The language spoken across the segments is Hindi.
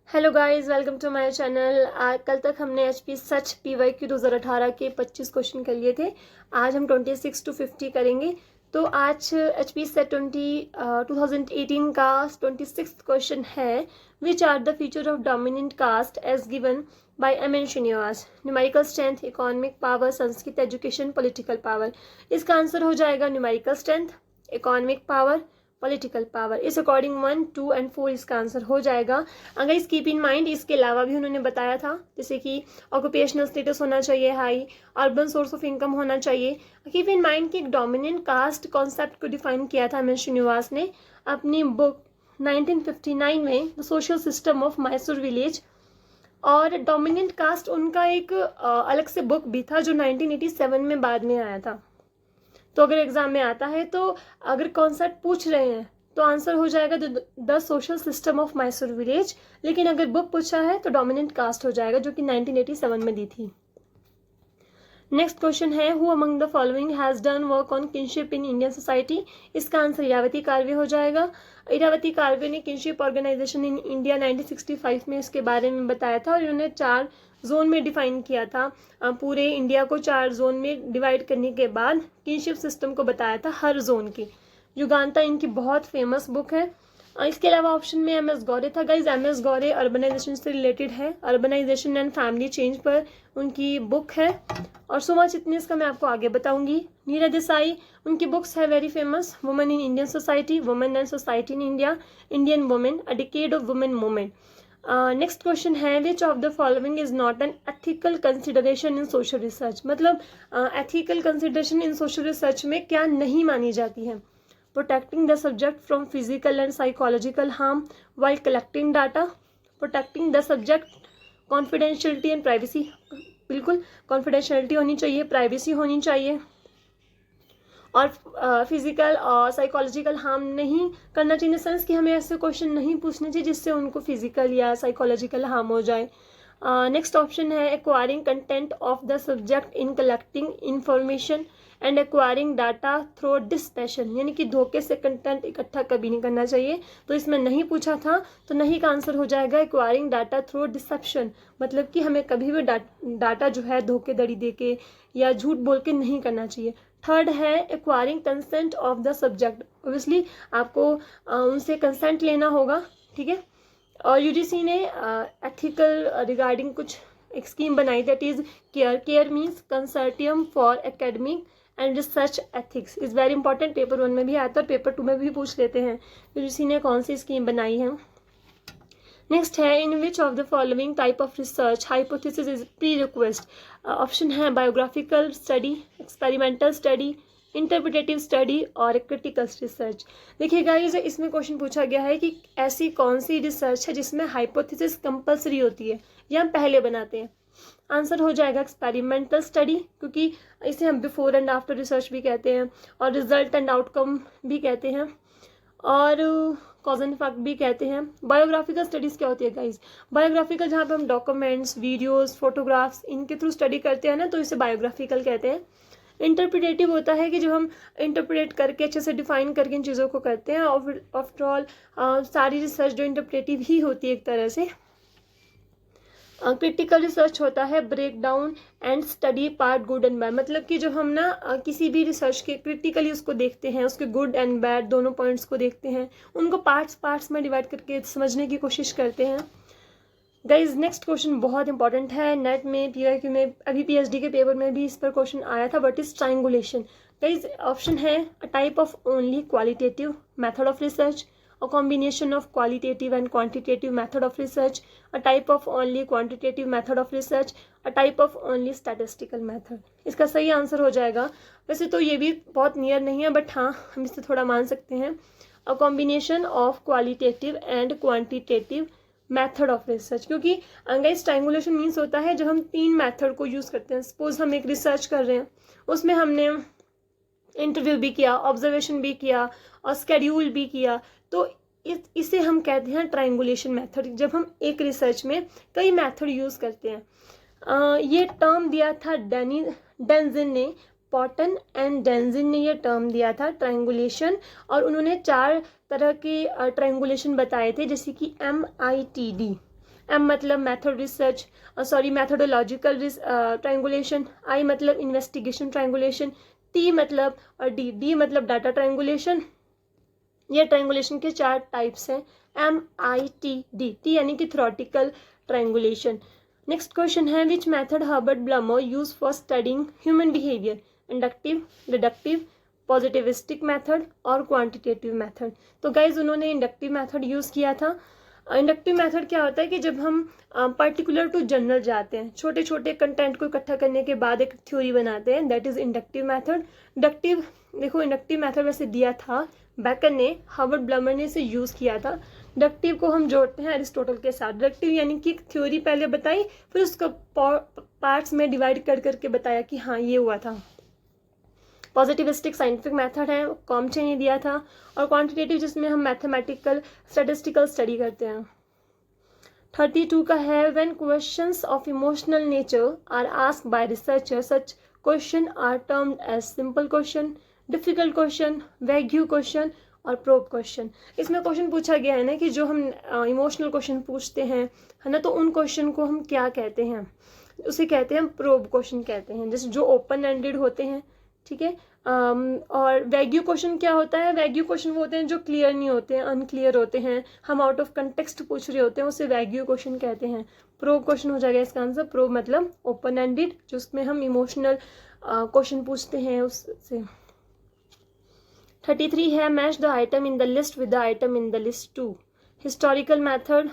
Hello guys, welcome to my channel. कल तक हमने एचपी सच पीवाईक्यू 2018 के 25 क्वेश्चन कर लिए थे। आज हम 26 to 50 करेंगे। तो आज एचपी सेट 2018 का 26 क्वेश्चन है, which are the feature of dominant caste as given by M N. Srinivas. Numerical strength, economic power, Sanskrit, education, political power. इसका आंसर हो जाएगा numerical strength, economic power, political power. इस अकॉर्डिंग 1, 2 एंड 4 इसका आंसर हो जाएगा। अगर इस कीप इन माइंड, इसके अलावा भी उन्होंने बताया था, जैसे कि ऑक्यूपेशनल स्टेटस होना चाहिए high, urban source of income होना चाहिए। कीप इन माइंड कि एक डोमिनेंट कास्ट कॉन्सेप्ट को डिफाइन किया था एम.एन. श्रीनिवास ने अपनी बुक 1959 में, the social system of Mysore village. और डोमिनेंट कास्ट उनका एक अलग से बुक भी था जो 1987 में बाद में आया था। तो अगर एग्जाम में आता है तो अगर कॉन्सेप्ट पूछ रहे हैं तो आंसर हो जाएगा the social system of Mysore village. लेकिन अगर बुक पूछा है तो डोमिनेंट कास्ट हो जाएगा, जो कि 1987 में दी थी। नेक्स्ट क्वेश्चन है, who among the following has done work on kinship in Indian society. इसका आंसर इरावती कार्वे हो जाएगा। इरावती कार्वे ने किनशिप ऑर्गेनाइजेशन इन इंडिया 1965 में इसके बारे में बताया था, और इन्होंने 4 जोन में डिफाइन किया था। पूरे इंडिया को 4 जोन में डिवाइड करने के बाद किनशिप सिस्टम को बताया था हर जोन की। युगांता इनकी बहुत फेमस बुक है। इसके अलावा ऑप्शन में एम एस गौरे था। गाइज, एम एस गौरे अर्बनाइजेशन से रिलेटेड है, अर्बनाइजेशन एंड फैमिली चेंज पर उनकी बुक है। और सो मच इतने का मैं आपको आगे बताऊंगी। नीरज देसाई, उनकी बुक्स है very famous, women in Indian society, women and society in India, Indian women, a decade of women movement. Next question है, which of the following is not an ethical consideration in social research. मतलब ethical consideration in social research में क्या नहीं मानी जाती है। Protecting the subject from physical and psychological harm while collecting data, protecting the subject, confidentiality and privacy. बिल्कुल कॉन्फिडेंशियलिटी होनी चाहिए, प्राइवेसी होनी चाहिए, और फिजिकल और साइकोलॉजिकल हार्म नहीं करना चाहिए। इन सेंस कि हमें ऐसे क्वेश्चन नहीं पूछने चाहिए जिससे उनको फिजिकल या साइकोलॉजिकल हार्म हो जाए। नेक्स्ट ऑप्शन है, acquiring content of the subject in collecting information and acquiring data through dispassion, यानी कि धोखे से कंटेंट इकट्ठा कभी नहीं करना चाहिए। तो इसमें नहीं पूछा था, तो नहीं का आंसर हो जाएगा एक्वायरिंग डाटा थ्रू डिसेप्शन। मतलब कि हमें कभी भी डाटा जो है धोखेधड़ी देके या झूठ बोल के नहीं करना चाहिए। थर्ड है, acquiring consent of the subject. Obviously आपको उनसे कंसेंट लेना होगा, ठीक है। और यूजीसी ने एथिकल रिगार्डिंग कुछ एक स्कीम बनाई, that is CARE. CARE means consortium for academic and research ethics. Is very important, paper 1 में भी आता है, पेपर 2 में भी पूछ लेते हैं यूजीसी ने कौन सी स्कीम बनाई है। नेक्स्ट है, in which of the following type of research hypothesis is pre request. Option है biographical study, experimental study, interpretive study और क्रिटिकल रिसर्च। देखिए गाइस, इसमें क्वेश्चन पूछा गया है कि ऐसी कौन सी रिसर्च है जिसमें हाइपोथेसिस कंपलसरी होती है या हम पहले बनाते हैं। आंसर हो जाएगा एक्सपेरिमेंटल स्टडी, क्योंकि इसे हम बिफोर एंड आफ्टर रिसर्च भी कहते हैं, और रिजल्ट एंड आउटकम भी कहते हैं, और कॉज एंड इफेक्ट भी कहते हैं। बायोग्राफिकल स्टडीज क्या होती है गाइज? बायोग्राफिकल जहाँ पे हम डॉक्यूमेंट्स, वीडियोस, फोटोग्राफ्स इनके थ्रू स्टडी करते हैं ना, तो इसे बायोग्राफिकल कहते हैं। इंटरप्रिटेटिव होता है कि जो हम इंटरप्रेट करके अच्छे से डिफाइन करके इन चीज़ों को करते हैं। और आफ्टर ऑल सारी रिसर्च जो इंटरप्रेटिव ही होती है एक तरह से। क्रिटिकल रिसर्च होता है break down and study part good and bad. मतलब कि जो हम ना किसी भी रिसर्च के क्रिटिकली उसको देखते हैं, उसके गुड एंड बैड दोनों पॉइंट्स को देखते हैं, उनको पार्ट्स में डिवाइड करके समझने की कोशिश करते हैं। गाइज, नेक्स्ट क्वेश्चन बहुत इंपॉर्टेंट है, नेट में, पीवाईक्यू में, अभी पीएचडी के पेपर में भी इस पर क्वेश्चन आया था। What is triangulation? Guys, option है, a type of only qualitative method of research, a combination of qualitative and quantitative method of research, a type of only quantitative method of research, a type of only statistical method। इसका सही आंसर हो जाएगा, वैसे तो ये भी बहुत नियर नहीं है, बट हाँ हम इससे थोड़ा मान सकते हैं, a combination of qualitative and quantitative method of research। क्योंकि गाइस ट्रायंगुलेशन मीन्स होता है जब हम 3 मेथड को यूज़ करते हैं। सपोज हम एक रिसर्च कर रहे हैं, उसमें हमने इंटरव्यू भी किया, ऑब्जर्वेशन भी किया और स्केड्यूल भी किया, तो इसे हम कहते हैं ट्रायंगुलेशन मेथड। जब हम एक रिसर्च में कई मेथड यूज़ करते हैं। ये टर्म दिया था डेंजिन ने, पॉटन एंड डेंजिन ने ये टर्म दिया था ट्रायंगुलेशन, और उन्होंने 4 तरह के ट्रायंगुलेशन बताए थे, जैसे कि MITD, M मतलब method research, methodological triangulation, I मतलब इन्वेस्टिगेशन ट्रायंगुलेशन, T मतलब और D मतलब डाटा ट्रायंगुलेशन। ये ट्रायंगुलेशन के 4 टाइप्स हैं, MITD, T यानी कि थ्योरेटिकल ट्रायंगुलेशन। नेक्स्ट क्वेश्चन है, which method Herbert Blumer use for studying human behaviour, inductive, deductive, positivistic method और क्वांटिटेटिव मेथड। तो गाइज उन्होंने इंडक्टिव मेथड यूज़ किया था। इंडक्टिव मेथड क्या होता है कि जब हम पर्टिकुलर टू जनरल जाते हैं, छोटे छोटे कंटेंट को इकट्ठा करने के बाद एक थ्योरी बनाते हैं, that is inductive method. Inductive, देखो इंडक्टिव मेथड वैसे दिया था बेकन ने, हार्वर्ड ब्लमर ने इसे यूज़ किया था। डिडक्टिव को हम जोड़ते हैं एरिस्टोटल के साथ। डिडक्टिव यानी कि थ्योरी पहले बताई, फिर उसको पार्ट्स में डिवाइड कर करके बताया कि हाँ ये हुआ था। पॉजिटिविस्टिक साइंटिफिक मेथड है, कॉम्टे ने दिया था। और क्वांटिटेटिव जिसमें हम मैथमेटिकल स्टैटिस्टिकल स्टडी करते हैं। 32 का है, when questions of emotional nature are asked by researcher such question are termed as simple question, difficult question, vague question और प्रोब क्वेश्चन। इसमें क्वेश्चन पूछा गया है ना कि जो हम इमोशनल क्वेश्चन पूछते हैं, है ना, तो उन क्वेश्चन को हम क्या कहते हैं, उसे कहते हैं प्रोब क्वेश्चन कहते हैं, जैसे जो ओपन एंडेड होते हैं, ठीक है। और वैग्यू क्वेश्चन क्या होता है, वैग्यू क्वेश्चन वो होते हैं जो क्लियर नहीं होते हैं, अनक्लियर होते हैं, हम आउट ऑफ कंटेक्स्ट पूछ रहे होते हैं, उसे वैग्यू क्वेश्चन कहते हैं। प्रोब क्वेश्चन हो जाएगा इसका आंसर। प्रोब मतलब ओपन एंडेड, जिसमें हम इमोशनल क्वेश्चन पूछते हैं उससे। 33 है, match the item in the list with the item in the list 2। Historical method,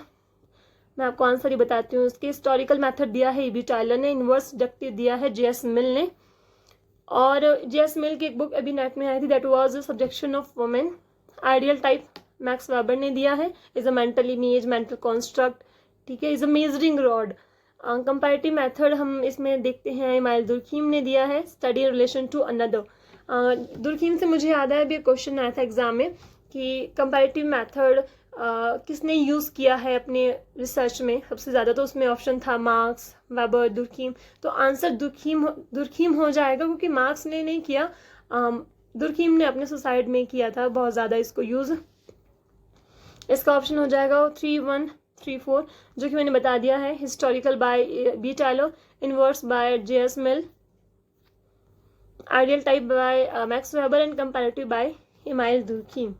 मैं आपको आंसर ही बताती हूँ। इसके हिस्टोरिकल मैथड दिया है ईबी टायलर ने, इनवर्स डिडक्टिव दिया है जेएस मिल ने, और जेएस मिल की एक बुक अभी नेट में आई थी, that was subjection of women. Ideal type Max Weber ने दिया है, is a mental image, mental construct, ठीक है, is a measuring rod. Comparative method हम इसमें देखते हैं, इमाइल दुर्खीम ने दिया है, study in relation to another. Durkheim से मुझे याद है अभी क्वेश्चन आया था एग्जाम में कि कंपैरेटिव मेथड किसने यूज़ किया है अपने रिसर्च में सबसे ज़्यादा, तो उसमें ऑप्शन था मार्क्स, वेबर, दुर्खीम। तो आंसर दुर्खीम हो जाएगा, क्योंकि मार्क्स ने नहीं किया, दुर्खीम ने अपने सोसाइटी में किया था बहुत ज़्यादा इसको यूज़। इसका ऑप्शन हो जाएगा 3, 1, 3, 4, जो कि मैंने बता दिया है। Historical by B Tylor, inverse by J S Mill, ideal type by Max Weber and comparative by Emile Durkheim.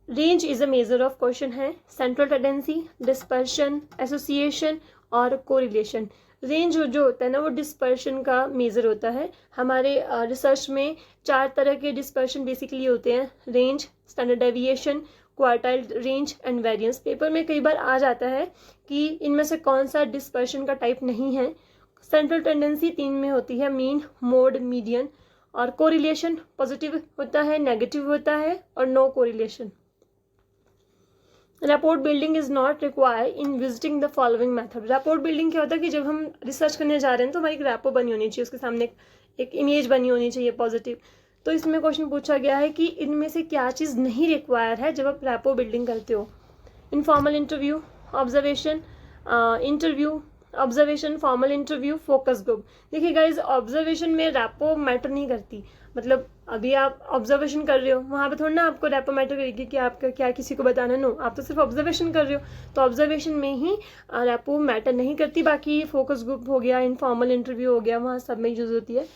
Range is a measure of question है, सेंट्रल टेंडेंसी, डिस्पर्शन, एसोसिएशन और कोरिलेशन। रेंज जो होता है ना, वो डिस्पर्शन का मेजर होता है। हमारे रिसर्च में 4 तरह के डिस्पर्शन बेसिकली होते हैं, range, standard deviation, quartile range and variance. Paper में कई बार आ जाता है कि इनमें से कौन सा डिस्पर्शन का टाइप नहीं है। सेंट्रल टेंडेंसी 3 में होती है, मीन, मोड, मीडियन। और कोरिलेशन पॉजिटिव होता है, नेगेटिव होता है और no correlation. Rapport building is not required in visiting the following method. Rapport building क्या होता है कि जब हम रिसर्च करने जा रहे हैं तो हमारी एक रैपो बनी होनी चाहिए, उसके सामने एक इमेज बनी होनी चाहिए पॉजिटिव। तो इसमें क्वेश्चन पूछा गया है कि इनमें से क्या चीज़ नहीं रिक्वायर है जब आप रैपो बिल्डिंग करते हो। Informal interview, observation, observation, formal interview, focus group. देखिए गाइज, ऑब्जर्वेशन में रैपो मैटर नहीं करती। मतलब अभी आप ऑब्जर्वेशन कर रहे हो, वहाँ पे थोड़ा ना आपको रैपो मैटर करेगी कि आपका क्या किसी को बताना, नो, आप तो सिर्फ ऑब्जर्वेशन कर रहे हो, तो ऑब्जर्वेशन में ही रैपो मैटर नहीं करती। बाकी फोकस ग्रुप हो गया, इनफॉर्मल इंटरव्यू हो गया, वहाँ सब में यूज होती है।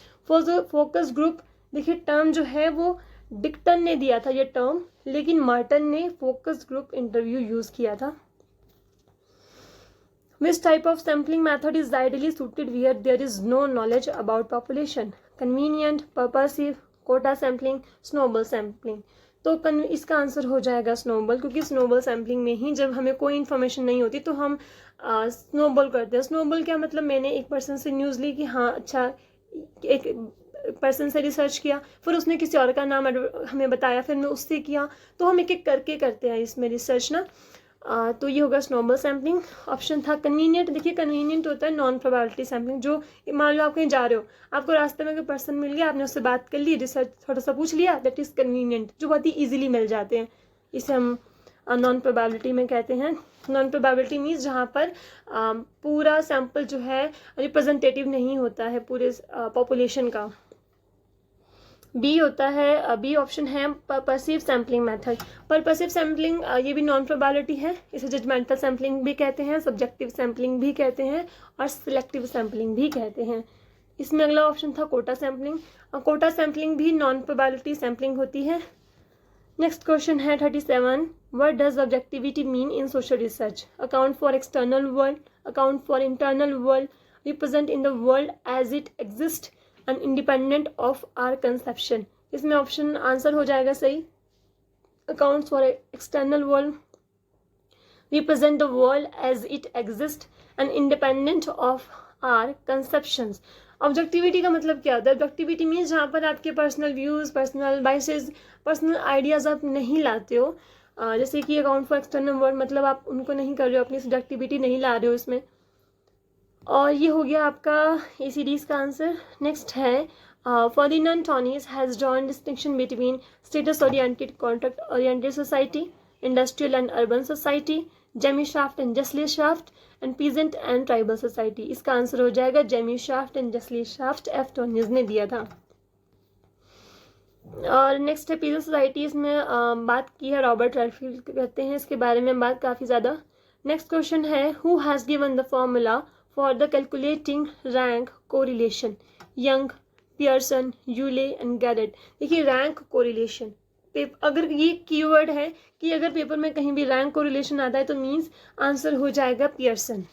फोकस ग्रुप, देखिए टर्म जो है वो डिक्टन ने दिया था ये टर्म, लेकिन मार्टन ने फोकस ग्रुप इंटरव्यू यूज किया था। Which type of sampling method is ideally suited where there is no knowledge about population? Convenient, purposive, quota sampling, snowball sampling। तो इसका आंसर हो जाएगा स्नोबॉल, क्योंकि स्नोबॉल सैम्पलिंग में ही जब हमें कोई इन्फॉर्मेशन नहीं होती तो हम स्नोबॉल करते हैं। स्नोबॉल क्या मतलब, मैंने एक पर्सन से न्यूज़ ली कि हाँ अच्छा, एक पर्सन से रिसर्च किया, फिर उसने किसी और का नाम हमें बताया, फिर मैं उससे किया, तो हम एक एक करके करते हैं इसमें रिसर्च ना। तो ये होगा स्नोबॉल सैम्पलिंग। ऑप्शन था कन्वीनियंट। देखिए कन्वीनियंट होता है नॉन प्रोबेबिलिटी सैम्पलिंग, जो मान लो आप कहीं जा रहे हो, आपको रास्ते में कोई पर्सन मिल गया, आपने उससे बात कर ली, रिसर्च थोड़ा सा पूछ लिया, दैट इज़ कन्वीनियंट, जो बहुत ही ईजिली मिल जाते हैं। इसे हम नॉन प्रोबेबिलिटी में कहते हैं। नॉन प्रोबेबिलिटी मीन्स जहाँ पर पूरा सैंपल जो है रिप्रेजेंटेटिव नहीं होता है पूरे पॉपुलेशन का। बी होता है, बी ऑप्शन है purposive sampling method. Purposive sampling ये भी नॉन प्रोबेबिलिटी है, इसे जजमेंटल सैम्पलिंग भी कहते हैं, सब्जेक्टिव सैम्पलिंग भी कहते हैं और सिलेक्टिव सैम्पलिंग भी कहते हैं। इसमें अगला ऑप्शन था कोटा सैम्पलिंग। कोटा सैम्पलिंग भी नॉन प्रोबेबिलिटी सैम्पलिंग होती है। नेक्स्ट क्वेश्चन है 37, what does objectivity mean in social research? Account for external world, account for internal world, represent in the world as it exist and independent of our conception. इसमें ऑप्शन आंसर हो जाएगा सही, accounts for external world, represent the world as it exist and independent of our conceptions. Objectivity का मतलब क्या होता है? ऑब्जेक्टिविटी मीन्स जहाँ पर आपके personal views, personal biases, personal ideas आप नहीं लाते हो। जैसे कि अकाउंट फॉर एक्सटर्नल वर्ल्ड मतलब आप उनको नहीं कर रहे हो, अपनी सब्जेक्टिविटी नहीं ला रहे हो इसमें। और ये हो गया आपका ACDs का आंसर। नेक्स्ट है Ferdinand Tönnies has drawn distinction between status oriented, contract oriented society, industrial and urban society, Gemeinschaft and Gesellschaft and peasant and tribal society. इसका आंसर हो जाएगा Gemeinschaft and Gesellschaft, F. Tönnies ने दिया था। और नेक्स्ट है पीजेंट सोसाइटी, इसमें बात की है रॉबर्ट रेडफील्ड कहते हैं, इसके बारे में बात काफ़ी ज़्यादा। नेक्स्ट क्वेश्चन है who has given the formula for the calculating rank correlation? Young, Pearson, Yule and Garrett. देखिए रैंक कोरिलेशन, अगर ये कीवर्ड है कि अगर पेपर में कहीं भी रैंक कोरिलेशन आता है तो मीन्स आंसर हो जाएगा पियर्सन।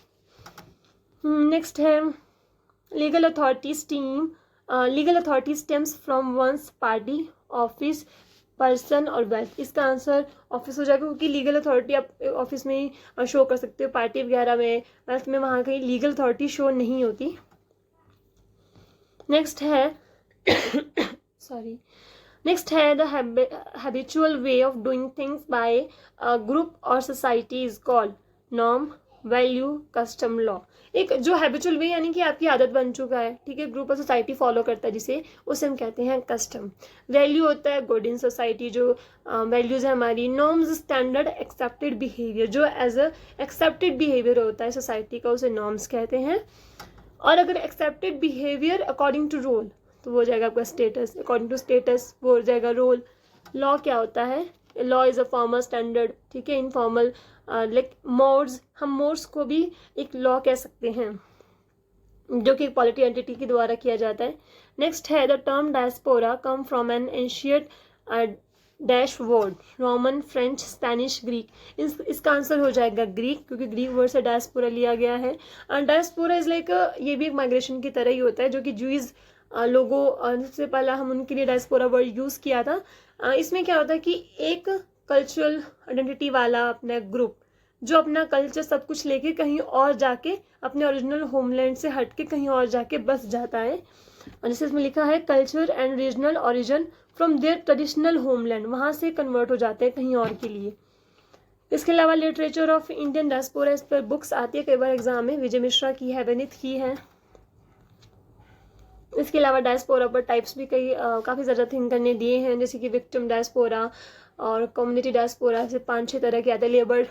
नेक्स्ट है legal authorities team, legal authority stems from one's party, office, person और वेल्थ। इसका आंसर ऑफिस हो जाएगा क्योंकि लीगल अथॉरिटी आप ऑफिस में ही शो कर सकते हो, पार्टी वगैरह में, वेल्थ में वहाँ कहीं लीगल अथॉरिटी शो नहीं होती। नेक्स्ट है सॉरी नेक्स्ट है the habitual way of doing things by group और society is called norm, value, custom, law. एक जो हैबिचुअल वे यानी कि आपकी आदत बन चुका है, ठीक है, ग्रुप और सोसाइटी फॉलो करता है जिसे, उसे हम कहते हैं कस्टम। वैल्यू होता है गुड इन सोसाइटी, जो वैल्यूज है हमारी। नॉर्म्स स्टैंडर्ड एक्सेप्टेड बिहेवियर, जो एज अ एक्सेप्टेड बिहेवियर होता है सोसाइटी का, उसे नॉर्म्स कहते हैं। और अगर accepted behaviour according to role तो वो हो जाएगा आपका स्टेटस, अकॉर्डिंग टू स्टेटस वो हो जाएगा रोल। लॉ क्या होता है? Law is a formal standard, ठीक है, इनफॉर्मल लाइक मोड्स, हम मोड्स को भी एक लॉ कह सकते हैं जो कि एक पॉलिटी एंटिटी के द्वारा किया जाता है। नेक्स्ट है the term diaspora come from an ancient dash word, Roman, French, Spanish, Greek. इसका आंसर हो जाएगा ग्रीक, क्योंकि ग्रीक वर्ड से डायस्पोरा लिया गया है। डायस्पोरा इज लाइक ये भी एक माइग्रेशन की तरह ही होता है, जो कि जूइज लोगों सबसे पहला हम उनके लिए डायस्पोरा वर्ड यूज़ किया था। इसमें क्या होता है कि एक कल्चरल आइडेंटिटी वाला अपना ग्रुप जो अपना कल्चर सब कुछ लेके कहीं और जाके अपने ओरिजिनल होमलैंड से हट के कहीं और जाके बस जाता है। और जैसे इसमें लिखा है culture and regional origin from there traditional homeland, वहाँ से कन्वर्ट हो जाते हैं कहीं और के लिए। इसके अलावा लिटरेचर ऑफ इंडियन डायस्पोरा, इस पर बुक्स आती है कई बार एग्जाम में, विजय मिश्रा की है, विनीत की है। इसके अलावा डायस्पोरा पर टाइप्स भी कई काफ़ी ज़्यादा थिंक करने दिए हैं, जैसे कि विक्टिम डायस्पोरा और कम्युनिटी डायस्पोरा, से 5-6 तरह के आते हैं, लेबर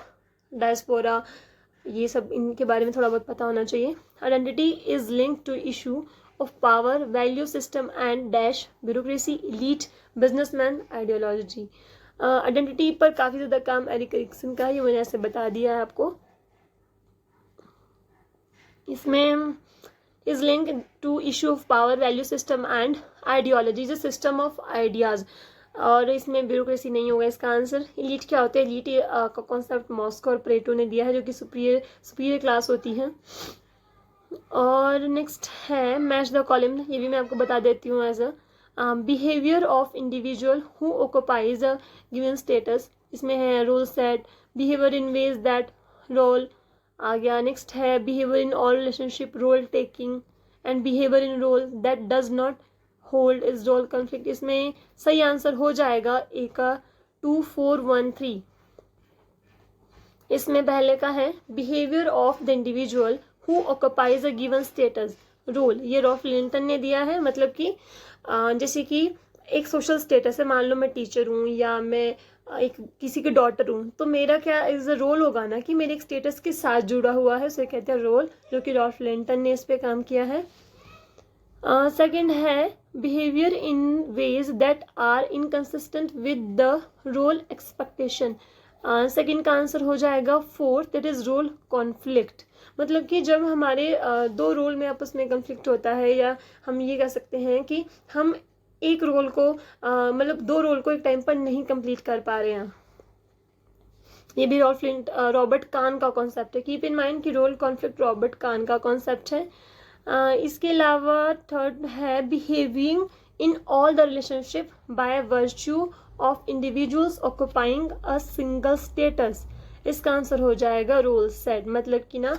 डायस्पोरा, ये सब इनके बारे में थोड़ा बहुत पता होना चाहिए। Identity is linked to issue of power, value system and dash, bureaucracy, elite, businessman, ideology. Identity पर काफ़ी ज़्यादा काम एरिक एरिक्सन का, ये मैंने ऐसे बता दिया है आपको। इसमें is link to issue of power, value system and ideology, is a system of ideas. और इसमें ब्यूरोक्रेसी नहीं होगा इसका आंसर। इलीट क्या होते हैं? इलीट का कॉन्सेप्ट मॉस्को और प्लेटो ने दिया है, जो कि सुपीरियर क्लास होती है। और नेक्स्ट है मैच द कॉलम, ये भी मैं आपको बता देती हूँ as a behaviour of individual who occupies a given status. इसमें है role set, behaviour in ways that role आ गया। नेक्स्ट है behaviour in all relationship, role taking, and behaviour in role that does not hold is role conflict. इसमें सही आंसर हो जाएगा ए का 2413। इसमें पहले का है behaviour of the individual who occupies a given status role, ये रॉल्फ लिंटन ने दिया है। मतलब कि जैसे कि एक सोशल स्टेटस है, मान लो मैं टीचर हूँ या मैं एक किसी की डॉटर हूँ, तो मेरा क्या इज अ रोल होगा ना कि मेरे एक स्टेटस के साथ जुड़ा हुआ है, उसे कहते हैं रोल, जो कि रॉल्फ लिंटन ने इस पे काम किया है। सेकंड है behaviour in ways that are inconsistent with the role expectation. Second का आंसर हो जाएगा fourth, that is role conflict. मतलब कि जब हमारे दो रोल में आपस में कन्फ्लिक्ट होता है, या हम ये कह सकते हैं कि हम एक रोल को मतलब दो रोल को एक टाइम पर नहीं कंप्लीट कर पा रहे हैं। ये भी रॉबर्ट कान का कॉन्सेप्ट है। कीप इन माइंड कि रोल कॉन्फ्लिक्ट रॉबर्ट कान का कॉन्सेप्ट है। इसके अलावा थर्ड है behaving in all the relationship by virtue of individuals occupying a single status. इसका आंसर हो जाएगा रोल सेट। मतलब कि ना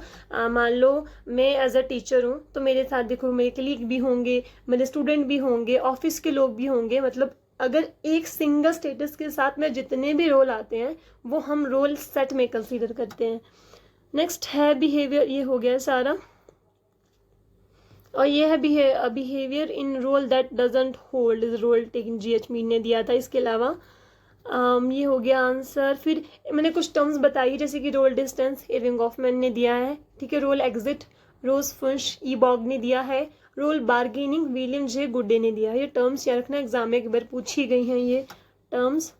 मान लो मैं एज अ टीचर हूँ, तो मेरे साथ देखो मेरे कलीग भी होंगे, मेरे स्टूडेंट भी होंगे, ऑफिस के लोग भी होंगे। मतलब अगर एक सिंगल स्टेटस के साथ में जितने भी रोल आते हैं वो हम रोल सेट में कंसीडर करते हैं। नेक्स्ट है बिहेवियर, ये हो गया सारा। और ये है behaviour in role that doesn't hold is role taking, GH Mead ने दिया था। इसके अलावा ये हो गया आंसर। फिर मैंने कुछ टर्म्स बताई जैसे कि रोल डिस्टेंस, इरविंग गॉफमैन ने दिया है, ठीक है। रोल एग्जिट, रोज फुंश, ईबॉग ने दिया है। रोल बार्गेनिंग, विलियम जे गुड्डे ने दिया है। ये टर्म्स याद रखना, एग्जाम में एक बार पूछी गई हैं ये टर्म्स।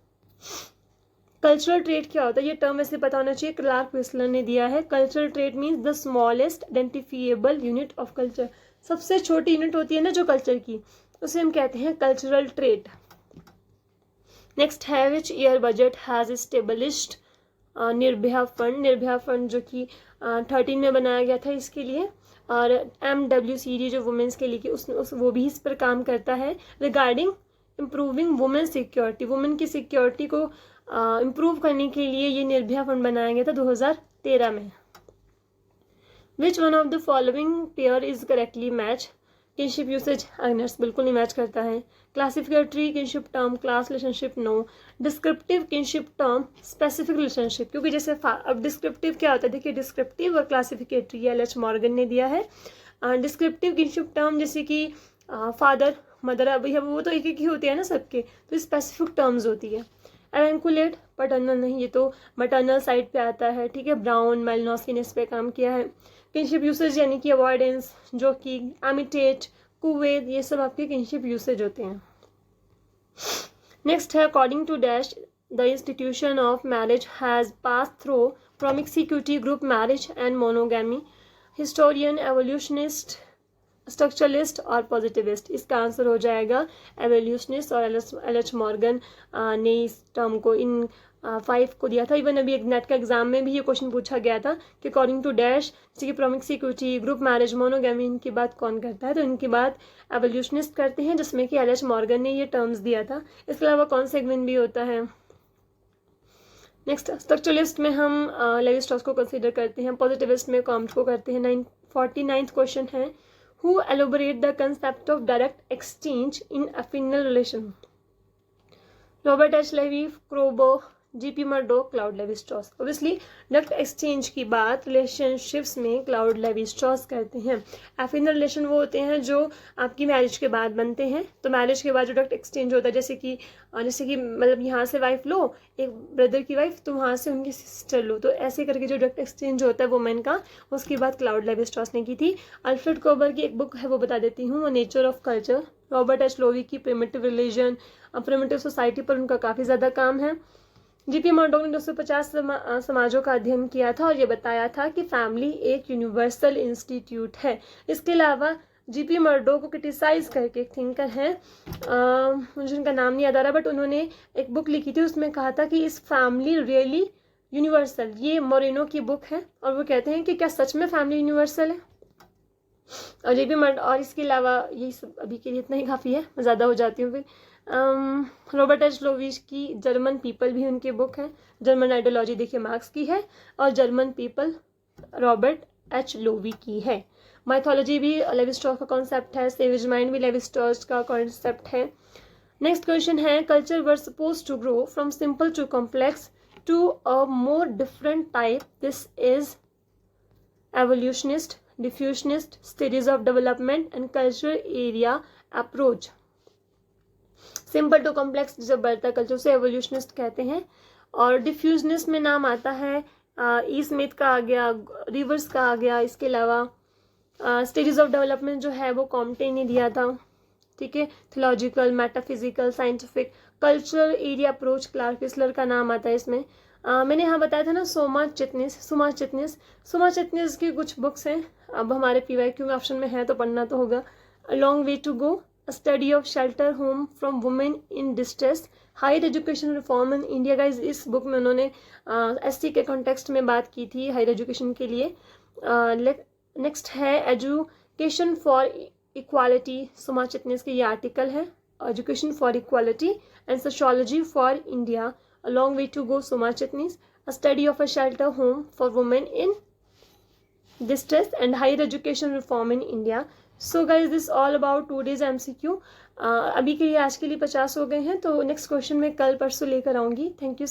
कल्चरल ट्रेट क्या होता है, ये टर्म वैसे पता होना चाहिए, क्लार्क विस्लर ने दिया है। Cultural trait means the smallest identifiable unit of culture. सबसे छोटी यूनिट होती है ना जो कल्चर की, उसे हम कहते हैं कल्चरल ट्रेट। नेक्स्ट है which year budget has established Nirbhaya fund. Nirbhaya fund जो कि 13 में बनाया गया था इसके लिए। और MWCD जो वुमेन्स के लिए वो भी इस पर काम करता है। Regarding improving women security, women की सिक्योरिटी को इम्प्रूव करने के लिए ये निर्भया फंड बनाया गया था 2013 में। Which one of the following pair is correctly match. Kinship usage, against बिल्कुल नहीं मैच करता है। Classificatory kinship term, class relationship, no. Descriptive kinship term, specific relationship, क्योंकि जैसे अब डिस्क्रिप्टिव क्या होता है, देखिए डिस्क्रिप्टिव और क्लासिफिकेटरी LH मॉर्गन ने दिया है। डिस्क्रिप्टिव किनशिप टर्म जैसे कि फादर, मदर, अब वो तो एक एक ही होती है ना सबके, तो स्पेसिफिक टर्म्स होती है। एवेंकुलेट, पैटर्नल नहीं, ये तो मैटर्नल साइड पे आता है, ठीक है। ब्राउन, मेलनोस्की ने इस पे काम किया है। किनशिप यूसेज यानी कि अवॉइडेंस, जो कि एमिटेट, कुवेद, ये सब आपके किनशिप यूसेज होते हैं। नेक्स्ट है according to dash the institution of marriage has pass through promiscuity, group marriage and monogamy. Historian, evolutionist, structuralist और पॉजिटिविस्ट। इसका आंसर हो जाएगा एवोल्यूशनिस्ट। और LH मॉर्गन ने इस टर्म को इन 5 को दिया था। इवन अभी एक नेट का एग्जाम में भी ये क्वेश्चन पूछा गया था कि अकॉर्डिंग टू डैश, जैसे कि प्रॉमिस्क्यूटी, ग्रुप मैरिज, मोनोगैमी, इनकी बात कौन करता है, तो इनकी बात एवोल्यूशनिस्ट करते हैं, जिसमें कि LH मॉर्गन ने ये टर्म्स दिया था। इसके अलावा कौन सेगमेंट भी होता है। नेक्स्ट स्ट्रक्चरलिस्ट में हम लेवी स्ट्रॉस को कंसीडर करते हैं, पॉजिटिविस्ट में कॉम्ट को करते हैं। 49th क्वेश्चन है who elaborate the concept of direct exchange in affinal relation. Robert H. Levy, Krobo, GP Murdock, Claude Levi Strauss. Obviously direct exchange की बात रिलेशनशिप्स में क्लाउड लेवी स्ट्रॉस करते हैं। एफिनल रिलेशन वो होते हैं जो आपकी मैरिज के बाद बनते हैं। तो मैरिज के बाद जो डायरेक्ट एक्सचेंज होता है, जैसे कि मतलब यहाँ से वाइफ लो, एक ब्रदर की वाइफ, तो वहाँ से उनकी सिस्टर लो, तो ऐसे करके जो डायरेक्ट एक्सचेंज होता है वुमेन का, उसकी बात क्लाउड लेवी स्ट्रॉस ने की थी। अल्फ्रेड कोबर की एक बुक है, वो बता देती हूँ, वो nature of culture. Robert H Lowie की प्रिमिटिव रिलीजन, प्रिमिटिव सोसाइटी पर उनका काफ़ी ज़्यादा काम है। GP मर्डो ने 250 समाजों का अध्ययन किया था और ये बताया था कि फैमिली एक यूनिवर्सल इंस्टीट्यूट है। इसके अलावा GP मर्डो को क्रिटिसाइज करके एक थिंकर हैं, मुझे उनका नाम नहीं याद आ रहा, बट उन्होंने एक बुक लिखी थी, उसमें कहा था कि इस फैमिली रियली यूनिवर्सल। ये मोरेनो की बुक है और वो कहते हैं कि क्या सच में फैमिली यूनिवर्सल है। और GP मर्डो, और इसके अलावा यही सब अभी के लिए इतना ही काफ़ी है, मैं ज़्यादा हो जाती हूँ फिर। रॉबर्ट एच लोविश की जर्मन पीपल भी उनकी बुक है। जर्मन आइडियोलॉजी देखिए मार्क्स की है, और German people Robert H Lowie की है। माइथोलॉजी भी लेवी स्ट्रॉस का कॉन्सेप्ट है। सेवेज माइंड भी लेवी स्ट्रॉस का कॉन्सेप्ट है। नेक्स्ट क्वेश्चन है culture were suppose to grow from simple to complex to a more different type. This is evolutionist, diffusionist, studies of development and culture area approach. Simple to complex जब बढ़ता कल्चर से एवोल्यूशनिस्ट कहते हैं। और डिफ्यूजनिस्ट में नाम आता है ई स्मिथ का आ गया, रिवर्स का आ गया। इसके अलावा स्टेजेस ऑफ डेवलपमेंट जो है वो कॉम्टे ने दिया था, ठीक है। Theological, metaphysical, scientific, cultural area approach, Clark Wissler का नाम आता है इसमें। मैंने यहाँ बताया था ना सोमा चिटनिस की कुछ बुक्स हैं, अब हमारे PYQ में ऑप्शन में है तो पढ़ना तो होगा। A long way to go, study of shelter home from women in distress, higher education reform in India. Guys इस बुक में उन्होंने SC के कॉन्टेक्स्ट में बात की थी हायर एजुकेशन के लिए। नेक्स्ट है education for equality, Soma Chitnis की ये आर्टिकल है, education for equality and sociology for India, A long way to go, Soma Chitnis, a study of a shelter home for women in distress and higher education reform in India. So guys, this all about today's MCQ. अभी के लिए आज के लिए 50 हो गए हैं, तो नेक्स्ट क्वेश्चन मैं कल परसों लेकर आऊँगी। Thank you.